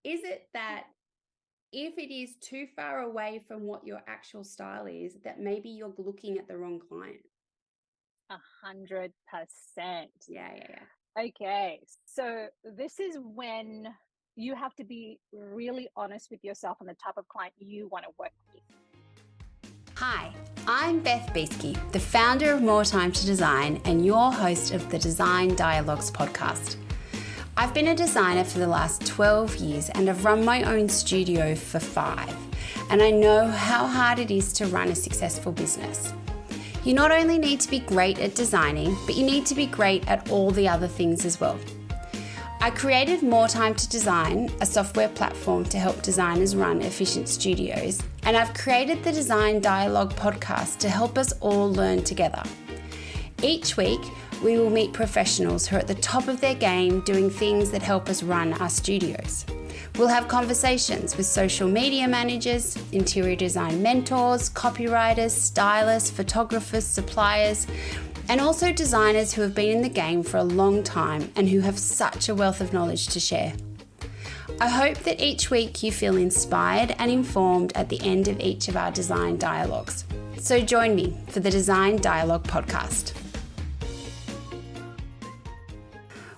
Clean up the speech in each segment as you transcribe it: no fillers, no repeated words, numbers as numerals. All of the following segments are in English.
is it that if it is too far away from what your actual style is, that maybe you're looking at the wrong client? 100%. Yeah, yeah, yeah. Okay, so this is when you have to be really honest with yourself on the type of client you want to work with. Hi, I'm Beth Beesky, the founder of More Time to Design and your host of the Design Dialogues podcast. I've been a designer for the last 12 years and I've run my own studio for 5, and I know how hard it is to run a successful business. You not only need to be great at designing, but you need to be great at all the other things as well. I created More Time to Design, a software platform to help designers run efficient studios, and I've created the Design Dialogue podcast to help us all learn together. Each week, we will meet professionals who are at the top of their game doing things that help us run our studios. We'll have conversations with social media managers, interior design mentors, copywriters, stylists, photographers, suppliers, and also designers who have been in the game for a long time and who have such a wealth of knowledge to share. I hope that each week you feel inspired and informed at the end of each of our design dialogues. So join me for the Design Dialogue podcast.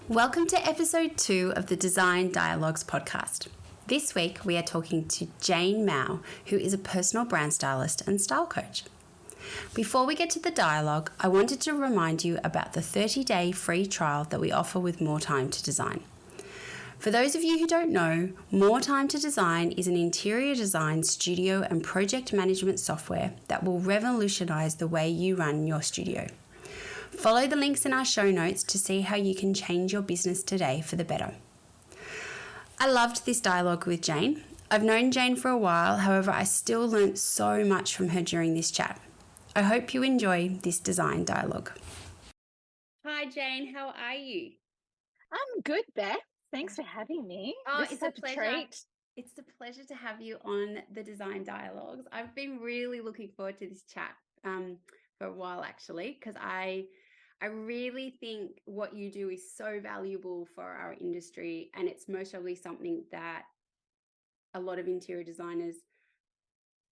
Welcome to episode 2 of the Design Dialogues podcast. This week we are talking to Jane Mow, who is a personal brand stylist and style coach. Before we get to the dialogue, I wanted to remind you about the 30-day free trial that we offer with More Time to Design. For those of you who don't know, More Time to Design is an interior design studio and project management software that will revolutionize the way you run your studio. Follow the links in our show notes to see how you can change your business today for the better. I loved this dialogue with Jane. I've known Jane for a while, however, I still learnt so much from her during this chat. I hope you enjoy this design dialogue. Hi, Jane. How are you? I'm good, Beth. Thanks for having me. Oh, This is such a treat. It's a pleasure to have you on the Design Dialogues. I've been really looking forward to this chat for a while, actually, because I really think what you do is so valuable for our industry, and it's most probably something that a lot of interior designers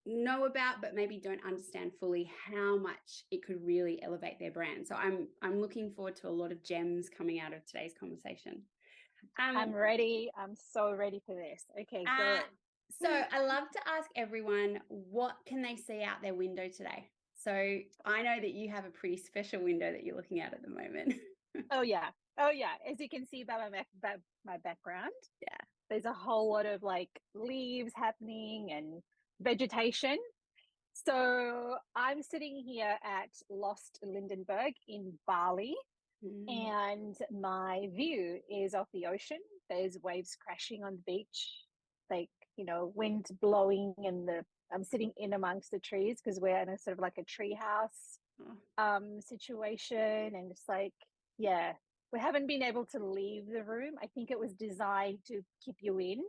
know about but maybe don't understand fully how much it could really elevate their brand. So I'm looking forward to a lot of gems coming out of today's conversation. I'm ready. I'm so ready for this. Okay, go. So I love to ask everyone, what can they see out their window today? So I know that you have a pretty special window that you're looking at the moment. Oh yeah. Oh yeah. As you can see by my background, Yeah. there's a whole lot of like leaves happening and vegetation. So I'm sitting here at Lost Lindenberg in Bali, Mm. and my view is of the ocean. There's waves crashing on the beach, like, wind blowing, and I'm sitting in amongst the trees because we're in a sort of like a tree house Oh. situation, and it's like, yeah, we haven't been able to leave the room. I think it was designed to keep you in.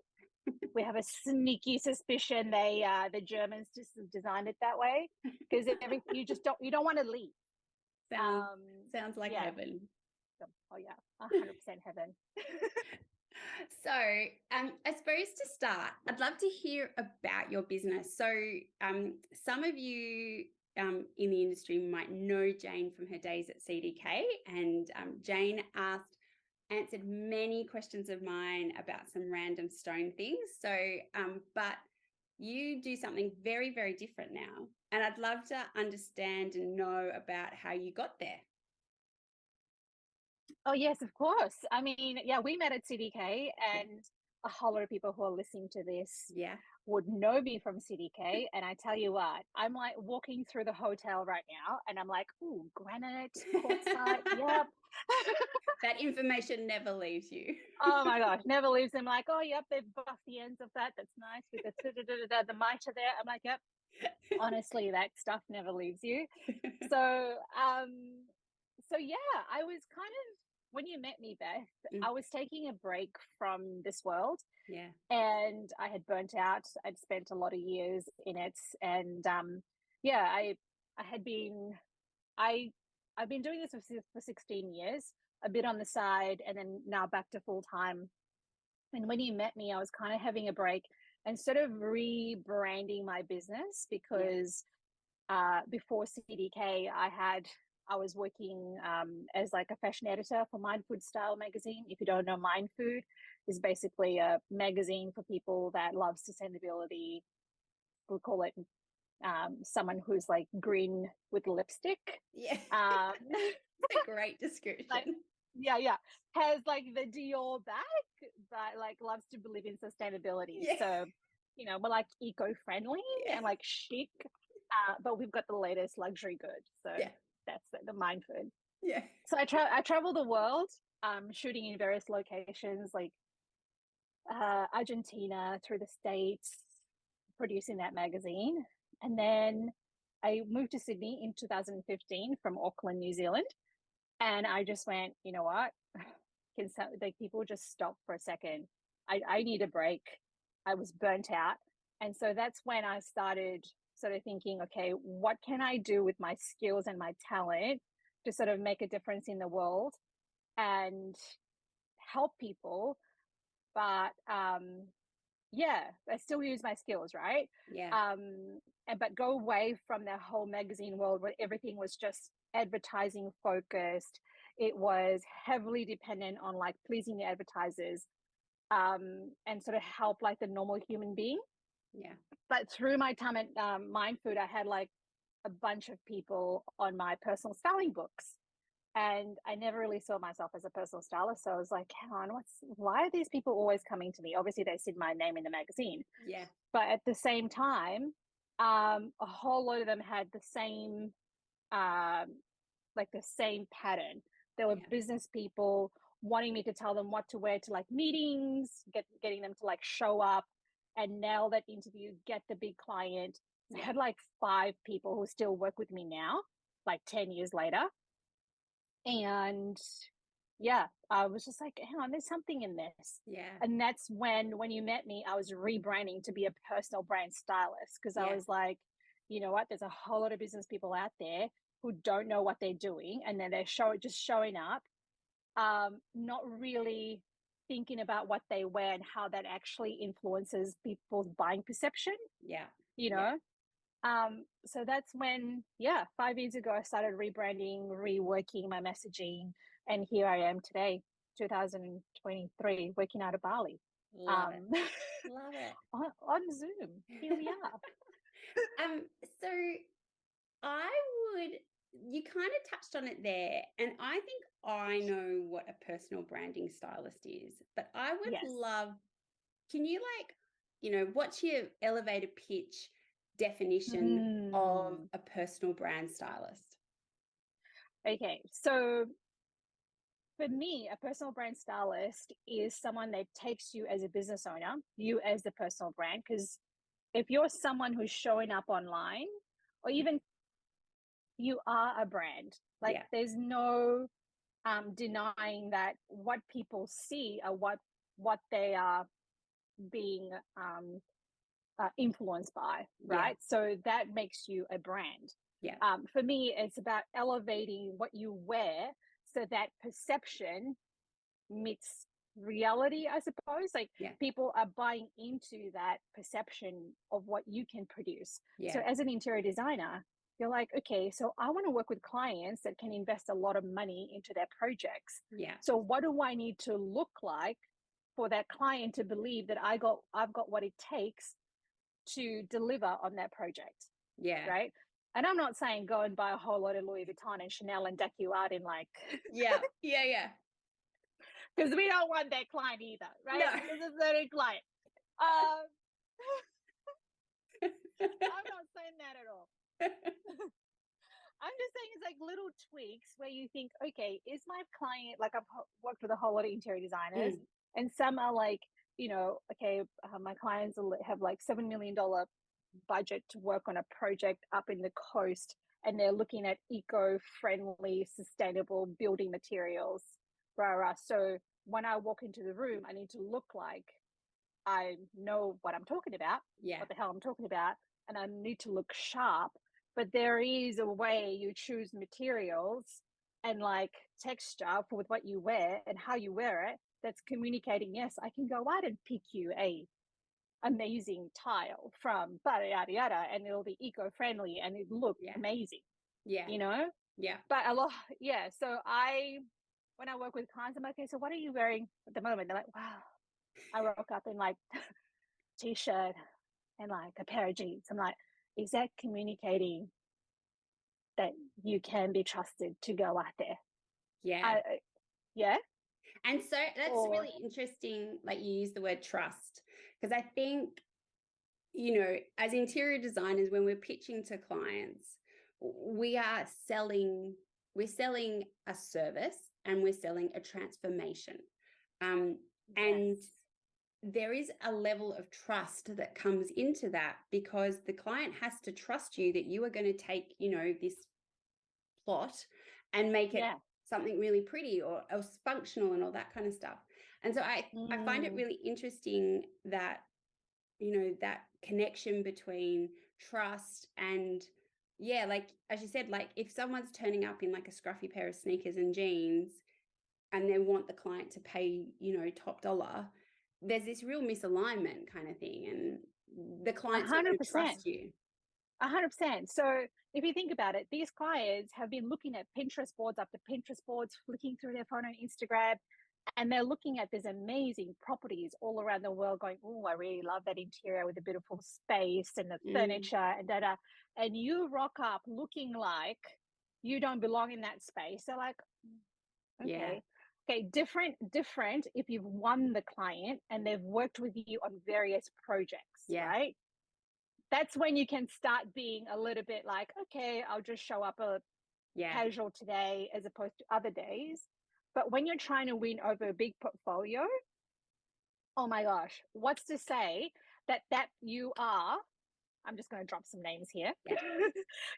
We have a sneaky suspicion the Germans just designed it that way because you don't want to leave. Sounds like Yeah. heaven. Oh yeah, 100% heaven. So, I suppose to start, I'd love to hear about your business. So, some of you in the industry might know Jane from her days at CDK, and Jane answered many questions of mine about some random stone things. So, but you do something very, very different now, and I'd love to understand and know about how you got there. Oh yes, of course. I mean, yeah, we met at CDK, Yeah, and a whole lot of people who are listening to this yeah. would know me from CDK. And I tell you what, I'm like walking through the hotel right now, and I'm like, ooh, granite, quartzite, yep. That information never leaves you. Oh my gosh, never leaves them. Like, oh, yep, they've buffed the ends of that. That's nice with the mitre there. I'm like, yep. Honestly, that stuff never leaves you. So, yeah, I was kind of when you met me, Beth, Mm, I was taking a break from this world, yeah. and I had burnt out. I'd spent a lot of years in it, and yeah, I had been I I've been doing this for 16 years, a bit on the side, and then now back to full time And when you met me, I was kind of having a break and sort of rebranding my business because before CDK, I was working as like a fashion editor for Mind Food Style magazine. If you don't know, Mind Food is basically a magazine for people that love sustainability. We call it someone who's like green with lipstick. Yeah. Um, It's a great description. like, yeah, has like the Dior bag, but like loves to believe in sustainability. Yeah. So, we're like eco-friendly Yeah. and like chic, but we've got the latest luxury goods. So Yeah. that's the Mind Food. Yeah. So I travel the world, shooting in various locations like Argentina, through the States, producing that magazine. And then I moved to Sydney in 2015 from Auckland, New Zealand. And I just went, you know what? Like people just stop for a second. I need a break. I was burnt out. And so that's when I started sort of thinking, okay, what can I do with my skills and my talent to sort of make a difference in the world and help people? But yeah, I still use my skills, right? Yeah. But go away from the whole magazine world where everything was just advertising focused. It was heavily dependent on like pleasing the advertisers, and sort of help like the normal human being. Yeah. But through my time at Mind Food, I had like a bunch of people on my personal styling books. And I never really saw myself as a personal stylist. So I was like, hang on, why are these people always coming to me? Obviously, they see my name in the magazine. Yeah. But at the same time, a whole lot of them had the same, like the same pattern. There were business people wanting me to tell them what to wear to like meetings, getting them to like show up and nail that interview, get the big client. I had like 5 people who still work with me now, like 10 years later. And yeah, I was just like, hang on, there's something in this. Yeah. And that's when you met me, I was rebranding to be a personal brand stylist because I was like, you know what, there's a whole lot of business people out there who don't know what they're doing, and then they're just showing up, not really thinking about what they wear and how that actually influences people's buying perception. Yeah. You know, so that's when, 5 years ago, I started rebranding, reworking my messaging, and here I am today, 2023, working out of Bali. Love it. Love it. On Zoom. Here we are. So you kind of touched on it there, and I think I know what a personal branding stylist is, but I would love, can you what's your elevator pitch definition of a personal brand stylist? Okay, so for me, a personal brand stylist is someone that takes you as a business owner, you as the personal brand, because if you're someone who's showing up online, or even you are a brand, like there's no denying that what people see are what they are being influenced by, right? So that makes you a brand. For me, it's about elevating what you wear so that perception meets reality, I suppose. Like people are buying into that perception of what you can produce. So as an interior designer, you're like, okay, so I want to work with clients that can invest a lot of money into their projects. So what do I need to look like for that client to believe that I've got what it takes to deliver on that project? Right. And I'm not saying go and buy a whole lot of Louis Vuitton and Chanel and deck you out in like because we don't want that client either, right? No. This is a certain client. I'm not saying that at all. I'm just saying it's like little tweaks where you think, okay, is my client, like I've worked with a whole lot of interior designers, and some are like, okay, my clients have like $7 million budget to work on a project up in the coast, and they're looking at eco-friendly, sustainable building materials. So when I walk into the room, I need to look like I know what I'm talking about, what the hell I'm talking about, and I need to look sharp. But there is a way you choose materials and like texture with what you wear and how you wear it that's communicating, yes, I can go out and pick you a amazing tile from yada yada yada, and it'll be eco-friendly and it look Yeah. amazing, Yeah. you know. Yeah. But a lot, yeah. So when I work with clients, I'm like, okay, so what are you wearing at the moment? They're like, wow, I rock up in like t-shirt and like a pair of jeans. I'm like, is that communicating that you can be trusted to go out there? Yeah. Yeah. And so that's Or really interesting. Like you use the word trust, because I think, as interior designers, when we're pitching to clients, we're selling a service and we're selling a transformation. And yes. there is a level of trust that comes into that, because the client has to trust you that you are going to take, this plot and make it Yeah. something really pretty or functional and all that kind of stuff. And so I find it really interesting that, that connection between trust and, yeah, like, as you said, like if someone's turning up in like a scruffy pair of sneakers and jeans and they want the client to pay, top dollar, there's this real misalignment kind of thing. And the client's not going to 100%. trust you. 100%. So if you think about it, these clients have been looking at Pinterest boards after Pinterest boards, flicking through their phone on Instagram, and they're looking at these amazing properties all around the world going, oh, I really love that interior with the beautiful space and the furniture and da. And you rock up looking like you don't belong in that space. They're like, Yeah. okay, different if you've won the client and they've worked with you on various projects, Yeah. right? That's when you can start being a little bit like, okay, I'll just show up a casual today as opposed to other days. But when you're trying to win over a big portfolio, oh my gosh, what's to say that you are, I'm just going to drop some names here. Yeah.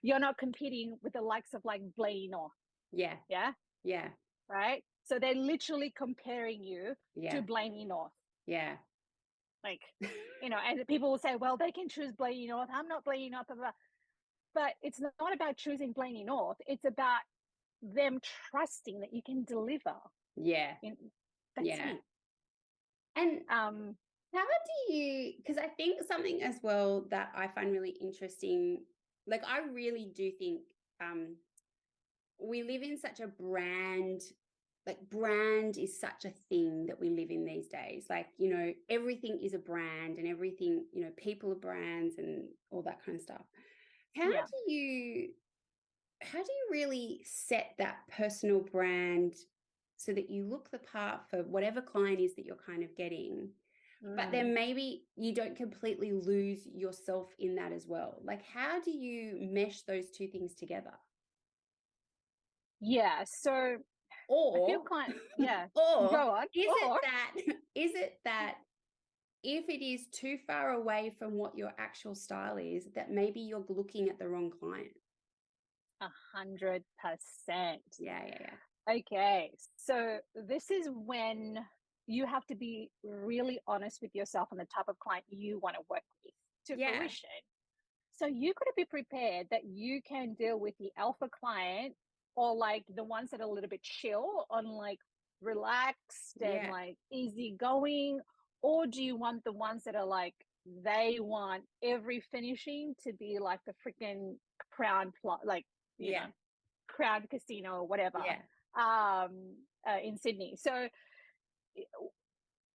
You're not competing with the likes of like Blaney North. Yeah. Yeah. Yeah. Right. So they're literally comparing you to Blaney North. Yeah. Like, and people will say, well, they can choose Blaney North. I'm not Blaney North. Blah, blah. But it's not about choosing Blaney North. It's about them trusting that you can deliver. Yeah. That's it. And how do you, because I think something as well that I find really interesting, like I really do think we live in such a brand is such a thing that we live in these days. Like, everything is a brand and everything, people are brands and all that kind of stuff. How do you really set that personal brand so that you look the part for whatever client is that you're kind of getting, but then maybe you don't completely lose yourself in that as well? Like, how do you mesh those two things together? Yeah. So Or, I feel or go on. is it that if it is too far away from what your actual style is, that maybe you're looking at the wrong client? 100%. Yeah. Okay. So this is when you have to be really honest with yourself on the type of client you want to work with to fruition. So you got to be prepared that you can deal with the alpha client, or like the ones that are a little bit chill on like relaxed and like easygoing, or do you want the ones that are like, they want every finishing to be like the freaking crown like Crown Casino or whatever in Sydney. So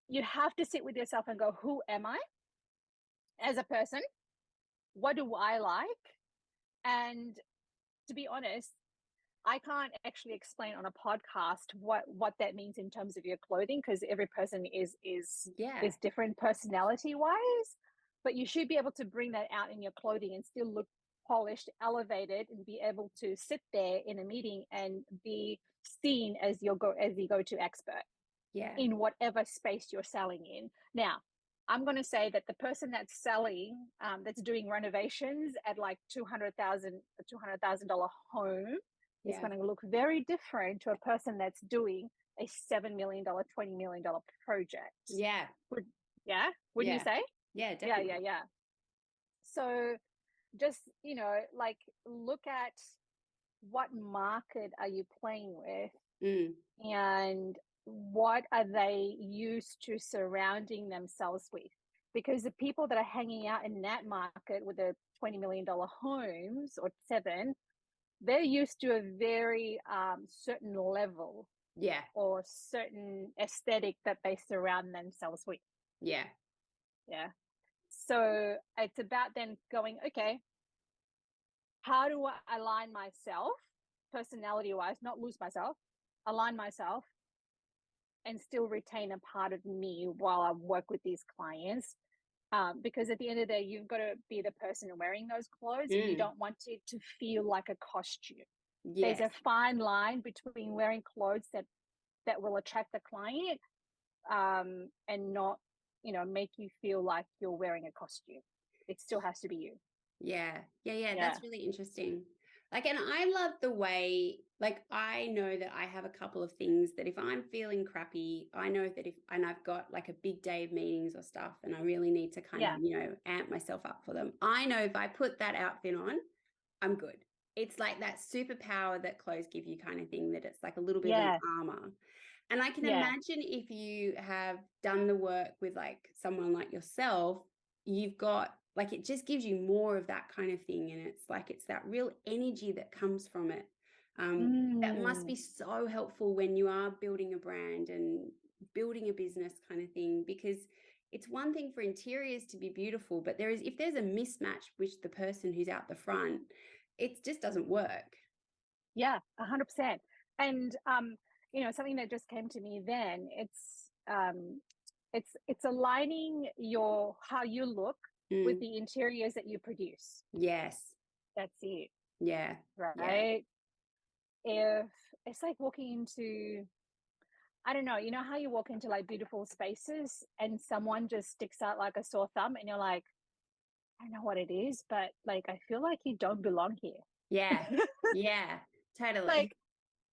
you have to sit with yourself and go, who am I as a person? What do I like? And to be honest, I can't actually explain on a podcast what that means in terms of your clothing, because every person is different personality wise. But you should be able to bring that out in your clothing and still look polished, elevated, and be able to sit there in a meeting and be seen as the go-to expert in whatever space you're selling in. Now, I'm going to say that the person that's selling, that's doing renovations at like $200,000 home is going to look very different to a person that's doing a $7 million, $20 million project. Yeah. Wouldn't you say? Yeah, definitely. Yeah. So just, like look at what market are you playing with, and what are they used to surrounding themselves with? Because the people that are hanging out in that market with the $20 million homes or 7, they're used to a very certain level Yeah. or certain aesthetic that they surround themselves with. Yeah. Yeah. So it's about then going, okay, how do I align myself personality wise, not lose myself, align myself and still retain a part of me while I work with these clients? Because at the end of the day, you've got to be the person wearing those clothes and you don't want it to feel like a costume. Yes. There's a fine line between wearing clothes that will attract the client and not, make you feel like you're wearing a costume. It still has to be you. Yeah. That's really interesting. Like, and I love the way, like, I know that I have a couple of things that if I'm feeling crappy, I know that and I've got like a big day of meetings or stuff and I really need to kind of, amp myself up for them. I know if I put that outfit on, I'm good. It's like that superpower that clothes give you kind of thing, that it's like a little bit of an armor. And I can imagine if you have done the work with like someone like yourself, you've got like, it just gives you more of that kind of thing. And it's like, it's that real energy that comes from it. That must be so helpful when you are building a brand and building a business kind of thing, because it's one thing for interiors to be beautiful, but if there's a mismatch with the person who's out the front, it just doesn't work. Yeah, 100%. And something that just came to me then, it's aligning how you look with the interiors that you produce. Yes. That's it. Yeah. Right. Yeah. If it's like walking into, I don't know, you know how you walk into like beautiful spaces and someone just sticks out like a sore thumb and you're like, I don't know what it is, but like, I feel like you don't belong here. Yeah. Yeah, totally. Like,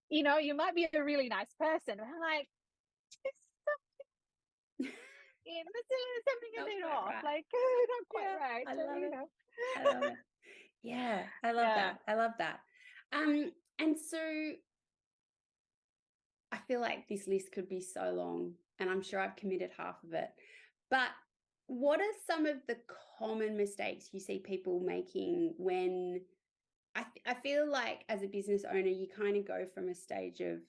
you might be a really nice person. I'm like, there's something a bit off. Right. Like, not quite right. I love it. Know. I love it. Yeah, I love that. I love that. And so I feel like this list could be so long, and I'm sure I've committed half of it. But what are some of the common mistakes you see people making when I feel like as a business owner, you kind of go from a stage of,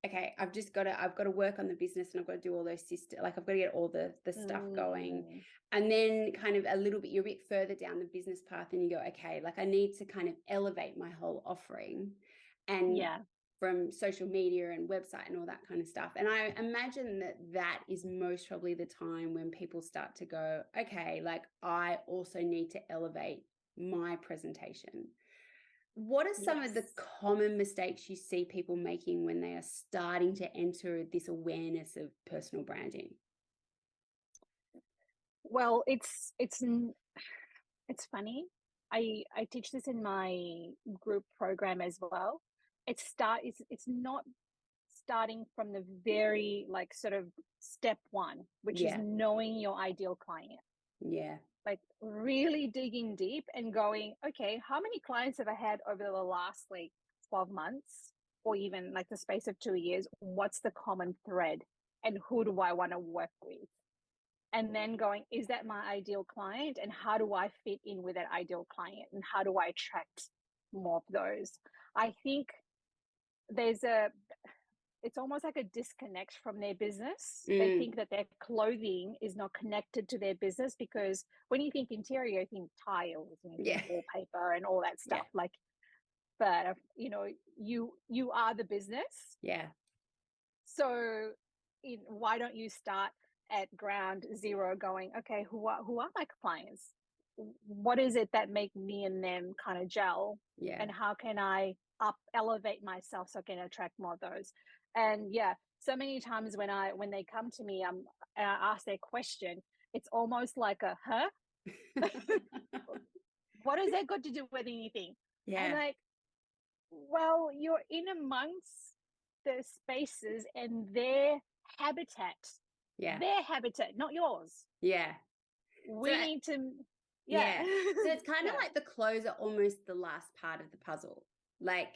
okay, I've got to work on the business and I've got to do all those systems, like I've got to get all the stuff going. And then kind of you're a bit further down the business path and you go, okay, like I need to kind of elevate my whole offering and from social media and website and all that kind of stuff. And I imagine that is most probably the time when people start to go, okay, like I also need to elevate my presentation. What are some of the common mistakes you see people making when they are starting to enter this awareness of personal branding? Well, it's funny. I teach this in my group program as well. It's not starting from the very like sort of step one, which is knowing your ideal client. Yeah. Like really digging deep and going, okay, how many clients have I had over the last like 12 months or even like the space of 2 years? What's the common thread and who do I want to work with? And then going, is that my ideal client? And how do I fit in with that ideal client? And how do I attract more of those? I think it's almost like a disconnect from their business. They think that their clothing is not connected to their business, because when you think interior, you think tiles and you think wallpaper and all that stuff. Like, but you are the business. Yeah. So why don't you start at ground zero going, okay, who are my clients? What is it that make me and them kind of gel? Yeah. And how can I elevate myself so I can attract more of those? And so many times when they come to me, and I ask their question, it's almost like a, huh? What has that got to do with anything? Yeah. And like, well, you're in amongst the spaces and their habitat. Yeah. Their habitat, not yours. Yeah. We need to. Yeah. So it's kind of like the clothes are almost the last part of the puzzle. Like,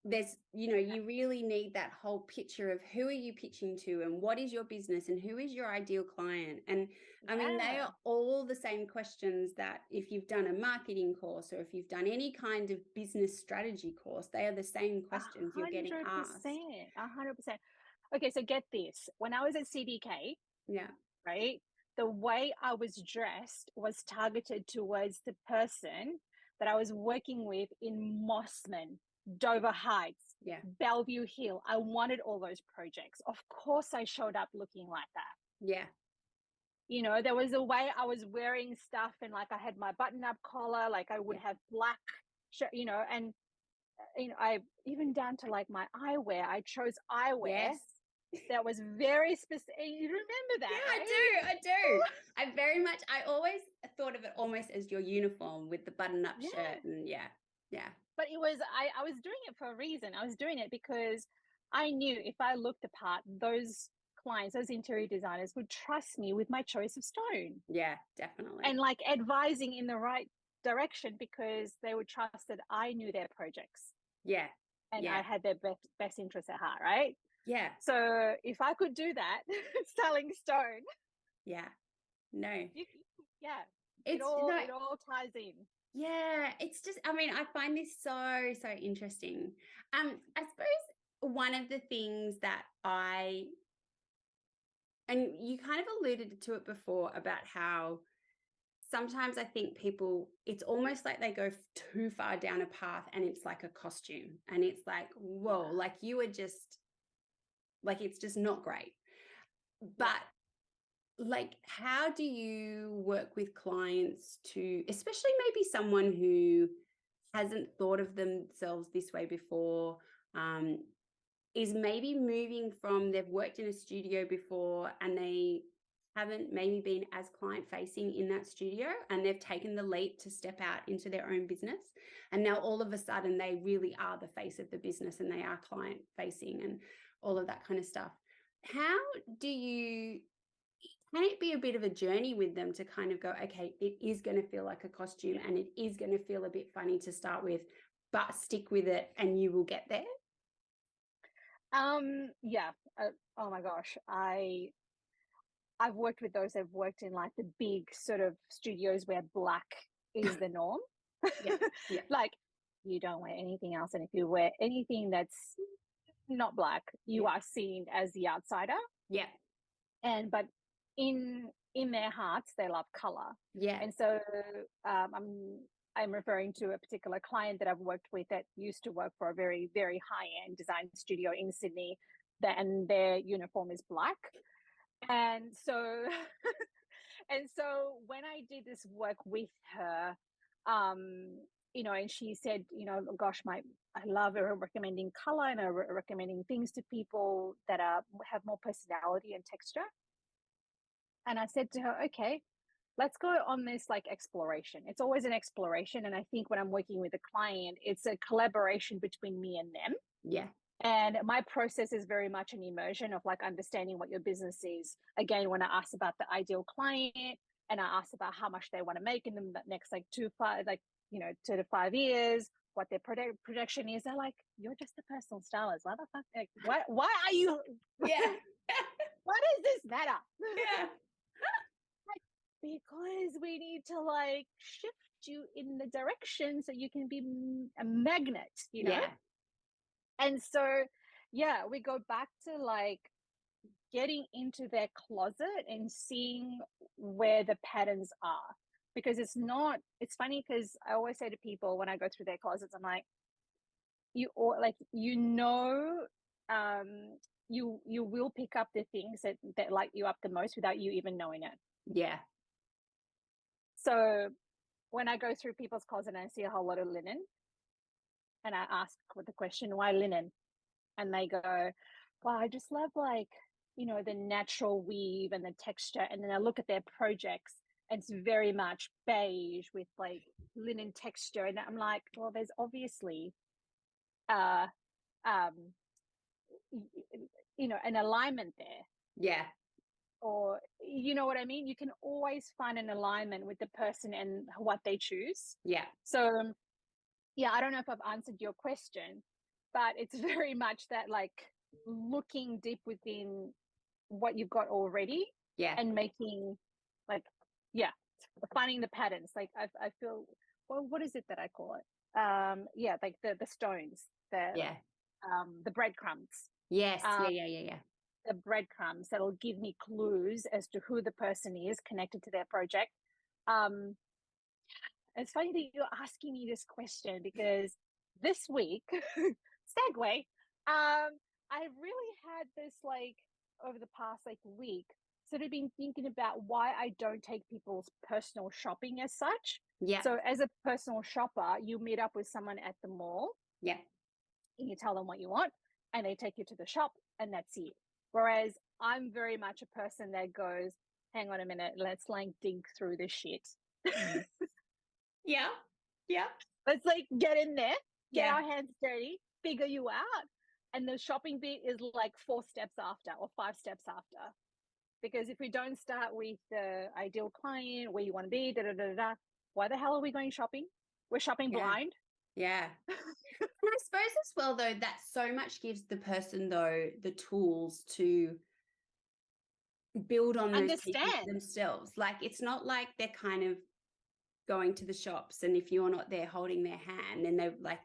there's, you really need that whole picture of who are you pitching to and what is your business and who is your ideal client. And I mean, they Yeah. are all the same questions that if you've done a marketing course or if you've done any kind of business strategy course, they are the same questions you're getting asked. 100%. 100%. Okay, so get this. When I was at CDK, Yeah. right, the way I was dressed was targeted towards the person that I was working with in Mossman, Dover Heights, Yeah. Bellevue Hill. I wanted all those projects. Of course, I showed up looking like that. Yeah. There was a way I was wearing stuff, and like I had my button-up collar, like I would have black and I even down to like my eyewear. I chose eyewear Yes. that was very specific. You remember that, Yeah, right? I do. I always thought of it almost as your uniform with the button-up Yeah. shirt. And yeah. But it was, I was doing it for a reason. I was doing it because I knew if I looked the part, those clients, those interior designers would trust me with my choice of stone Yeah, definitely. and like advising in the right direction because they would trust that I knew their projects Yeah. and Yeah. I had their best interests at heart, right? Yeah. So if I could do that, selling stone, Yeah. No. yeah, It's it all ties in. yeah, it's just, I mean, I find this so interesting. I suppose one of the things that and you kind of alluded to it before about how sometimes I think people, it's almost like they go too far down a path and it's like a costume and it's like, whoa, Yeah. like you are just, like, it's just not great. But like, how do you work with clients to, especially maybe someone who hasn't thought of themselves this way before, is maybe moving from, they've worked in a studio before and they haven't maybe been as client facing in that studio and they've taken the leap to step out into their own business. And now all of a sudden they really are the face of the business and they are client facing and all of that kind of stuff. How do you, can it be a bit of a journey with them to kind of go, okay, it is going to feel like a costume and it is going to feel a bit funny to start with, but stick with it and you will get there? Yeah. Oh my gosh. I've worked with those that've worked in like the big sort of studios where black is the norm. Yeah. Like you don't wear anything else. And if you wear anything that's not black, you are seen as the outsider. Yeah. But in their hearts, they love color. Yeah. And so I'm referring to a particular client that I've worked with that used to work for a very, very high-end design studio in Sydney, and their uniform is black. And so and so when I did this work with her, and she said, gosh, I love recommending color and recommending things to people that have more personality and texture. And I said to her, okay, let's go on this like exploration. It's always an exploration. And I think when I'm working with a client, it's a collaboration between me and them. Yeah. And my process is very much an immersion of like understanding what your business is. Again, when I ask about the ideal client and I ask about how much they want to make in the next like 2 to 5 years, what their projection is, they're like, you're just a personal stylist. Why the fuck? Like, why are you? Yeah. Why does this matter? Yeah. Because we need to like shift you in the direction so you can be a magnet, Yeah. And so, yeah, we go back to like getting into their closet and seeing where the patterns are. Because it's funny because I always say to people when I go through their closets, I'm like, you will pick up the things that light you up the most without you even knowing it. Yeah. So when I go through people's closet and I see a whole lot of linen, and I ask the question, why linen? And they go, well, I just love like, the natural weave and the texture. And then I look at their projects and it's very much beige with like linen texture. And I'm like, well, there's obviously, an alignment there. Yeah. Or, you know what I mean? You can always find an alignment with the person and what they choose. Yeah. So, yeah, I don't know if I've answered your question, but it's very much that like looking deep within what you've got already Yeah. and making like, yeah, finding the patterns. Like I feel, well, what is it that I call it? Yeah, like the stones, Yeah. the breadcrumbs. Yes. Um, Yeah. the breadcrumbs that'll give me clues as to who the person is connected to their project. Um, it's funny that you're asking me this question because this week, segue, I really had this like over the past like week, sort of been thinking about why I don't take people's personal shopping as such. Yeah. So as a personal shopper, you meet up with someone at the mall Yeah. and you tell them what you want and they take you to the shop and that's it. Whereas I'm very much a person that goes, hang on a minute, let's like dig through this shit. Yeah. Yeah. Let's like get in there, get Yeah. our hands dirty, figure you out. And the shopping bit is like 4 steps after or 5 steps after. Because if we don't start with the ideal client, where you want to be, why the hell are we going shopping? We're shopping Yeah. blind. Yeah. And I suppose as well, though, that so much gives the person, though, the tools to build on those pieces Understand. themselves. Like, it's not like they're kind of going to the shops and if you're not there holding their hand and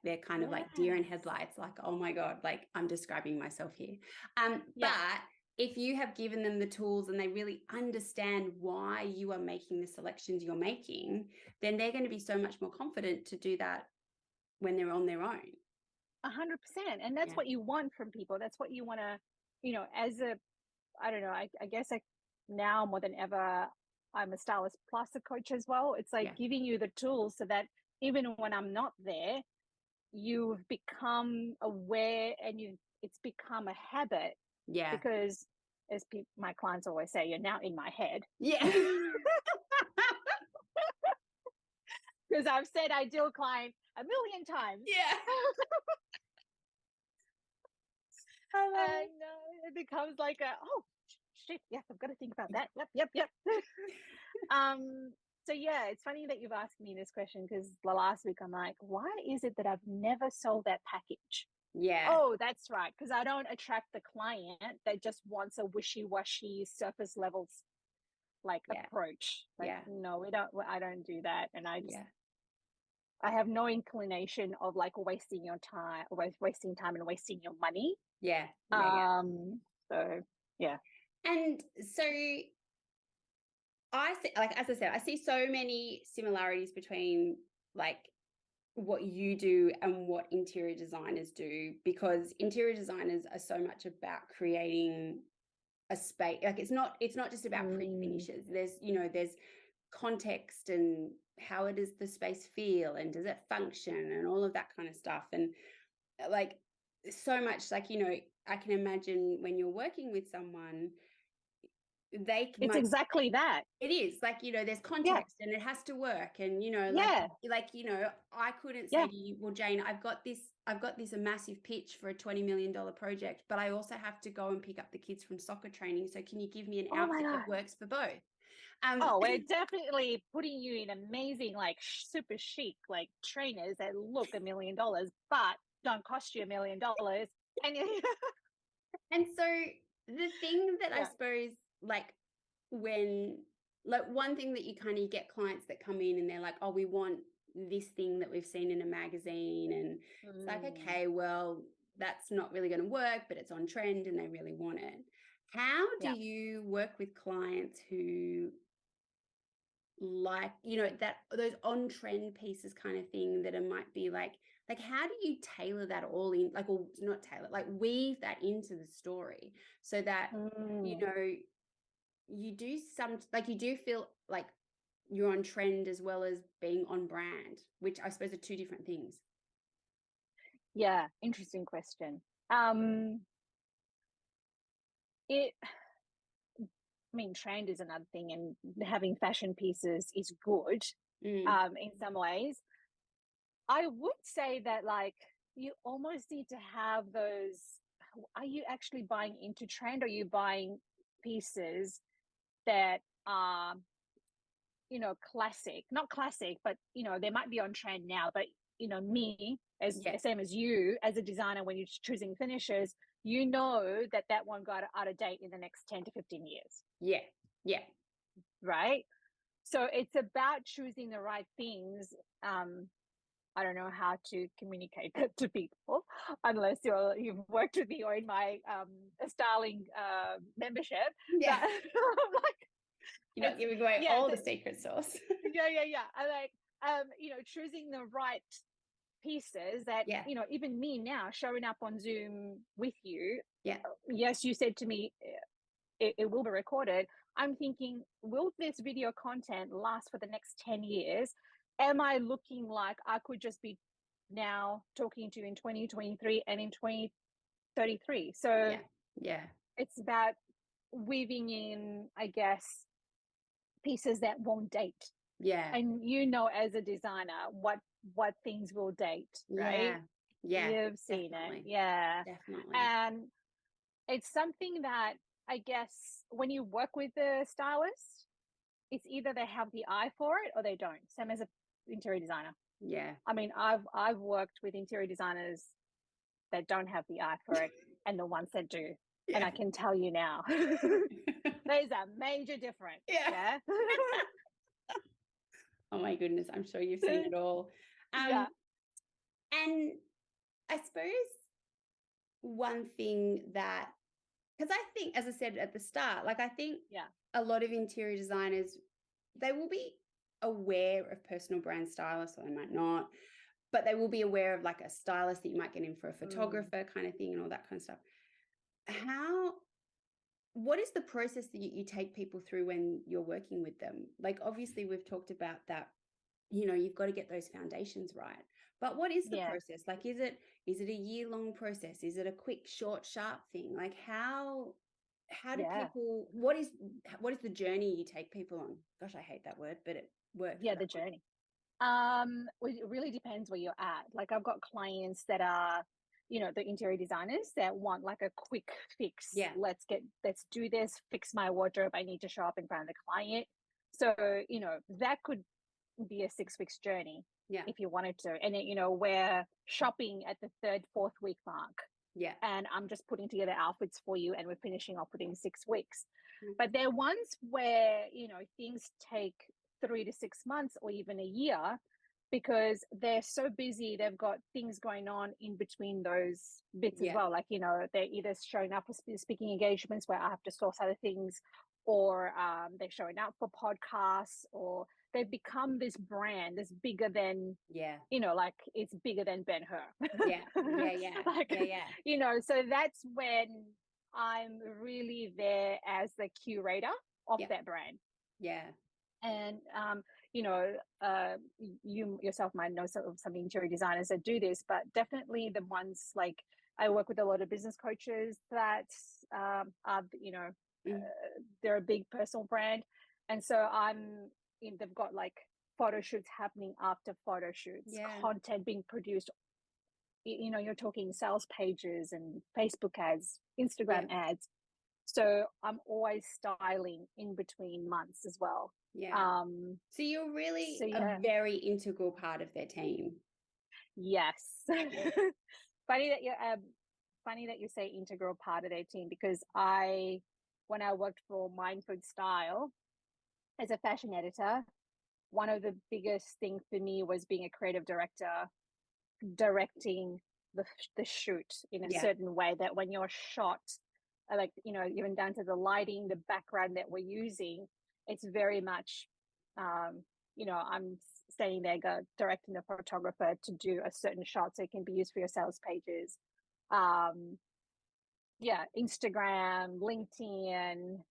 they're kind of like deer in Yes. headlights, like, oh my God, like I'm describing myself here. Yeah. But if you have given them the tools and they really understand why you are making the selections you're making, then they're going to be so much more confident to do that when they're on their own. 100%. And that's Yeah. what you want from people. That's what you want to, as a, I don't know, I guess like now more than ever, I'm a stylist plus a coach as well. It's like giving you the tools so that even when I'm not there, you've become aware and it's become a habit. Yeah. Because as my clients always say, you're now in my head. Yeah. Because I've said ideal client a million times. Yeah. And it becomes like oh shit, yes, I've got to think about that. Yep. So yeah, it's funny that you've asked me this question because the last week I'm like, why is it that I've never sold that package? Yeah. Oh, that's right, because I don't attract the client that just wants a wishy-washy surface levels like approach. Like no, I don't do that. And I have no inclination of like wasting your time, wasting time and wasting your money. Yeah. So yeah. And so I see, like, as I said, I see so many similarities between like what you do and what interior designers do, because interior designers are so much about creating a space. Like it's not just about pre-finishes. There's context and how does the space feel and does it function and all of that kind of stuff. And like so much, like, I can imagine when you're working with someone, it's exactly that. It is like, there's context and it has to work. And, I couldn't say to you, well, Jane, I've got this a massive pitch for a $20 million project, but I also have to go and pick up the kids from soccer training. So can you give me an outfit that works for both? We're definitely putting you in amazing, like super chic, like trainers that look $1 million, but don't cost you $1 million. And so the thing that I suppose, like, when, like, one thing that you kind of get clients that come in and they're like, oh, we want this thing that we've seen in a magazine, and it's like, okay, well, that's not really going to work, but it's on trend and they really want it. How do you work with clients who like, that those on trend pieces kind of thing that it might be like how do you tailor that all in, like, or not tailor, like weave that into the story so that you do you do feel like you're on trend as well as being on brand, which I suppose are two different things. Yeah, interesting question. Trend is another thing, and having fashion pieces is good in some ways. I would say that like you almost need to have those. Are you actually buying into trend, or are you buying pieces that are classic, not classic, but they might be on trend now, but me as the same as you as a designer, when you're choosing finishes, you know that won't go out of date in the next 10 to 15 years. Yeah. Right. So it's about choosing the right things. I don't know how to communicate that to people unless you've worked with me or in my styling membership. Yeah. But, like, you're not giving away all the secret sauce. Yeah. I like, choosing the right pieces that, even me now showing up on Zoom with you. Yeah. Yes, you said to me, it will be recorded. I'm thinking, will this video content last for the next 10 years? Am I looking like I could just be now talking to you in 2023 and in 2033? So it's about weaving in, I guess, pieces that won't date. Yeah. And as a designer, what things will date, right? Yeah. You've seen it. Yeah. Definitely. And it's something that I guess when you work with the stylist, it's either they have the eye for it or they don't. Same as an interior designer. Yeah. I mean, I've worked with interior designers that don't have the eye for it and the ones that do. Yeah. And I can tell you now, there's a major difference. Yeah. Oh my goodness, I'm sure you've seen it all. And I suppose one thing that, because I think, as I said at the start, like I think a lot of interior designers, they will be aware of personal brand stylists, or they might not, but they will be aware of like a stylist that you might get in for a photographer kind of thing and all that kind of stuff. What is the process that you take people through when you're working with them? Like, obviously we've talked about that, you've got to get those foundations right. But what is the process? Like, is it a year-long process? Is it a quick, short, sharp thing? Like, how do people, what is the journey you take people on? Gosh, I hate that word, but it works. Yeah, the journey. It really depends where you're at. Like, I've got clients that are, the interior designers that want like a quick fix. Yeah. Let's do this, fix my wardrobe. I need to show up in front of the client. So, that could be a 6 weeks journey. Yeah. If you wanted to. And then, we're shopping at the 3rd, 4th week mark. Yeah. And I'm just putting together outfits for you and we're finishing off within 6 weeks. Mm-hmm. But there are ones where, things take 3 to 6 months or even a year, because they're so busy. They've got things going on in between those bits as well. Like, they're either showing up for speaking engagements where I have to source other things, or they're showing up for podcasts, or they've become this brand that's bigger than, like it's bigger than Ben-Hur. So that's when I'm really there as the curator of that brand. Yeah. And, you yourself might know some interior designers that do this, but definitely the ones, like, I work with a lot of business coaches that are, they're a big personal brand. And so they've got like photo shoots happening after photo shoots, content being produced. You're talking sales pages and Facebook ads, Instagram ads. So I'm always styling in between months as well. Yeah. So you're really a very integral part of their team. Yes. Funny that you say integral part of their team, because when I worked for Mindful Style as a fashion editor, one of the biggest things for me was being a creative director, directing the shoot in a certain way that when you're shot, like, even down to the lighting, the background that we're using, it's very much, I'm standing there directing the photographer to do a certain shot so it can be used for your sales pages. Instagram, LinkedIn.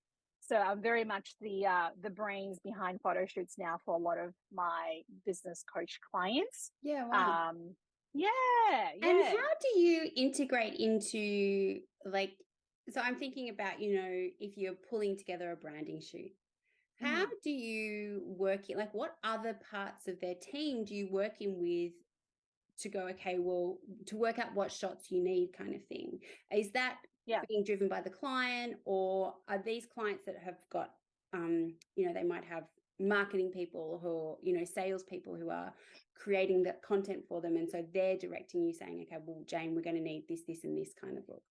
So I'm very much the brains behind photo shoots now for a lot of my business coach clients. Yeah. Wow. And how do you integrate into, like, so I'm thinking about, if you're pulling together a branding shoot, how do you work in, like, what other parts of their team do you work in with to go, okay, well, to work out what shots you need, kind of thing? Is that being driven by the client, or are these clients that have got, they might have marketing people who, you know, sales people who are creating the content for them. And so they're directing you saying, okay, well, Jane, we're going to need this, this, and this kind of look.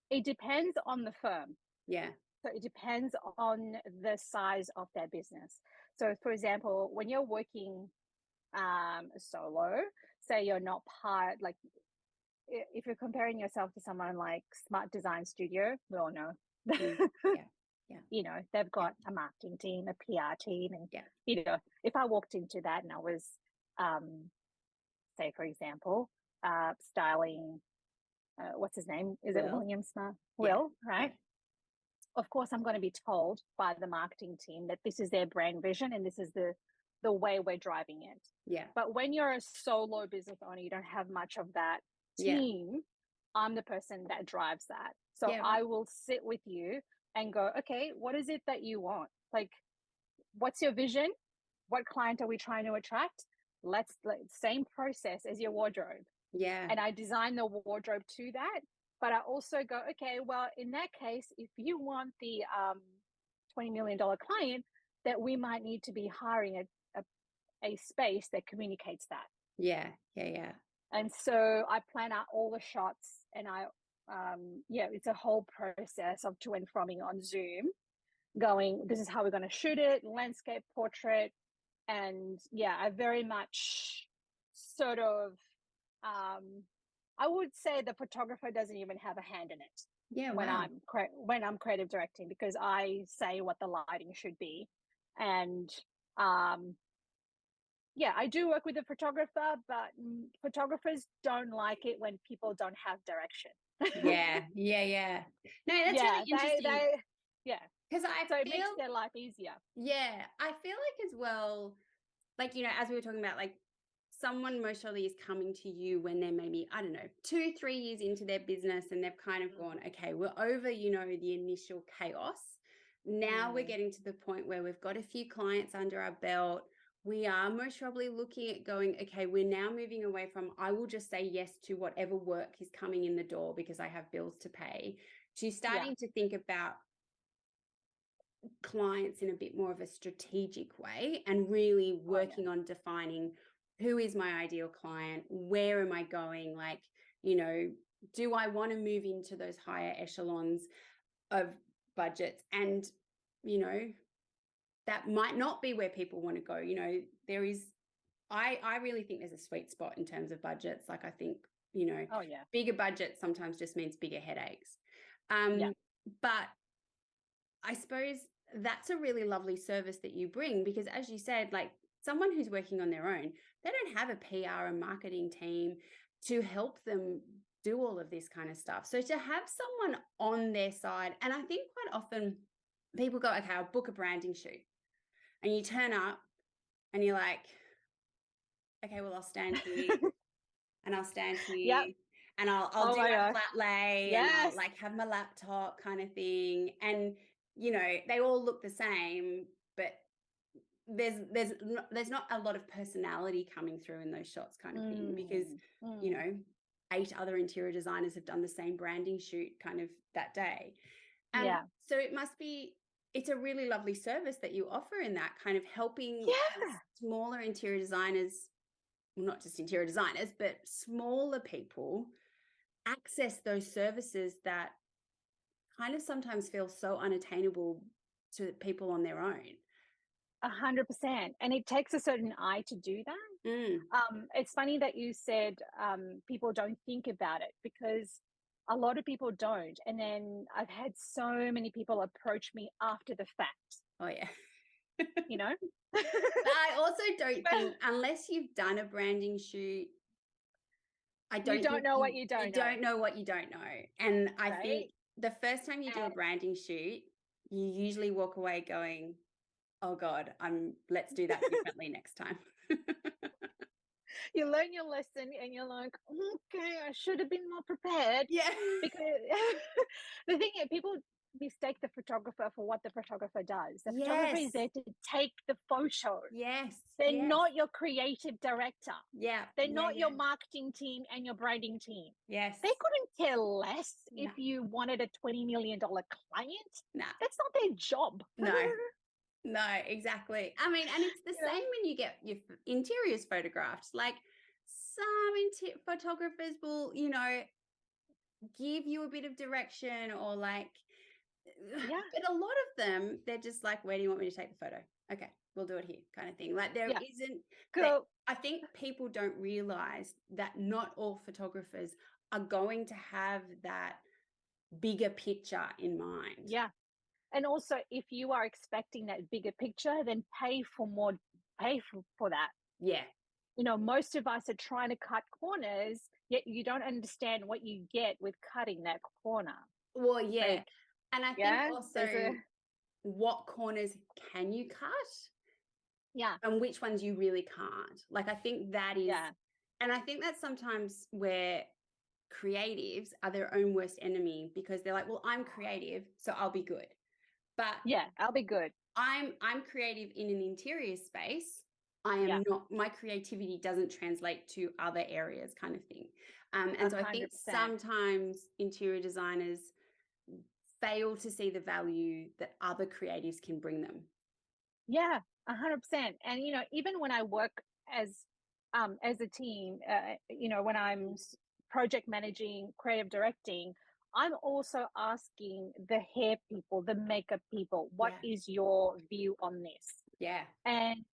It depends on the firm. Yeah. So it depends on the size of their business. So for example, when you're working solo, say you're not part, like if you're comparing yourself to someone like Smart Design Studio, we all know. Yeah. Yeah. You know, they've got a marketing team, a PR team, and yeah. you know, if I walked into that and I was, say for example, styling, what's his name? Is it William Smart? Will, right? Yeah. Of course, I'm going to be told by the marketing team that this is their brand vision and this is the way we're driving it. Yeah. But when you're a solo business owner, you don't have much of that team. I'm the person that drives that. So I will sit with you and go, okay, what is it that you want? Like, what's your vision? What client are we trying to attract? Same process as your wardrobe. Yeah. And I design the wardrobe to that. But I also go, okay, well, in that case, if you want the $20 million client, that we might need to be hiring a space that communicates that. Yeah. Yeah. Yeah. And so I plan out all the shots and it's a whole process of to and froming on Zoom going, this is how we're going to shoot it, landscape, portrait. And I very much sort of, I would say the photographer doesn't even have a hand in it. Yeah. When wow. I'm creative directing, because I say what the lighting should be. And, I do work with a photographer, but photographers don't like it when people don't have direction. Yeah. No, that's really interesting. Because it makes their life easier. Yeah, I feel like as well, like, you know, as we were talking about, like someone most surely is coming to you when they're maybe, I don't know, 2-3 years into their business and they've kind of gone, okay, we're over, you know, the initial chaos. Now we're getting to the point where we've got a few clients under our belt. We are most probably looking at going, okay, we're now moving away from, I will just say yes to whatever work is coming in the door because I have bills to pay, to starting to think about clients in a bit more of a strategic way and really working on defining who is my ideal client, where am I going, like, you know, do I want to move into those higher echelons of budgets? And, you know, that might not be where people want to go. You know, there is, I really think there's a sweet spot in terms of budgets. Like, I think, you know, bigger budgets sometimes just means bigger headaches. But I suppose that's a really lovely service that you bring, because as you said, like someone who's working on their own, they don't have a PR and marketing team to help them do all of this kind of stuff. So to have someone on their side, and I think quite often people go, okay, I'll book a branding shoot, and you turn up and you're like, okay, well, I'll stand here and I'll stand here. And I'll do a flat lay and I'll like have my laptop kind of thing. And, you know, they all look the same, but there's not a lot of personality coming through in those shots kind of thing, because, you know, 8 other interior designers have done the same branding shoot kind of that day. And so it's a really lovely service that you offer in that kind of helping smaller interior designers, well, not just interior designers, but smaller people access those services that kind of sometimes feel so unattainable to people on their own. 100%. And it takes a certain eye to do that. It's funny that you said people don't think about it, because a lot of people don't. And then I've had so many people approach me after the fact. Oh, yeah. You know? But I also don't think, unless you've done a branding shoot, you don't know what you don't know. You don't know what you don't know. And I think the first time you do a branding shoot, you usually walk away going, oh God, let's do that differently next time. You learn your lesson and you're like, okay, I should have been more prepared. Yeah. Because the thing is, people mistake the photographer for what the photographer does. The photographer is there to take the photo. Yes. They're not your creative director. Yeah. They're not your marketing team and your branding team. Yes. They couldn't care less if you wanted a $20 million client. Nah. That's not their job. No. No, exactly. I mean, and it's the You know? same when you get your interiors photographed. Like some photographers will, give you a bit of direction or like, Yeah, but a lot of them, they're just like, where do you want me to take the photo? Okay, we'll do it here, kind of thing. Like there yeah. isn't that. Go. I think people don't realize that not all photographers are going to have that bigger picture in mind. Yeah. And also, if you are expecting that bigger picture, then pay for that. Yeah. Most of us are trying to cut corners, yet you don't understand what you get with cutting that corner. Well, It's yeah. like, And I think yeah, there's also a, what corners can you cut yeah, and which ones you really can't. Like, I think that is, yeah, and I think that's sometimes where creatives are their own worst enemy because they're like, well, I'm creative, so I'll be good. But yeah, I'll be good. I'm creative in an interior space. I Yeah, am not, my creativity doesn't translate to other areas, kind of thing. a And so I think 100%. sometimes interior designers fail to see the value that other creatives can bring them. Yeah, 100%. And even when I work as a team, when project managing, creative directing, I'm also asking the hair people, the makeup people, what Yeah. is your view on this? Yeah. And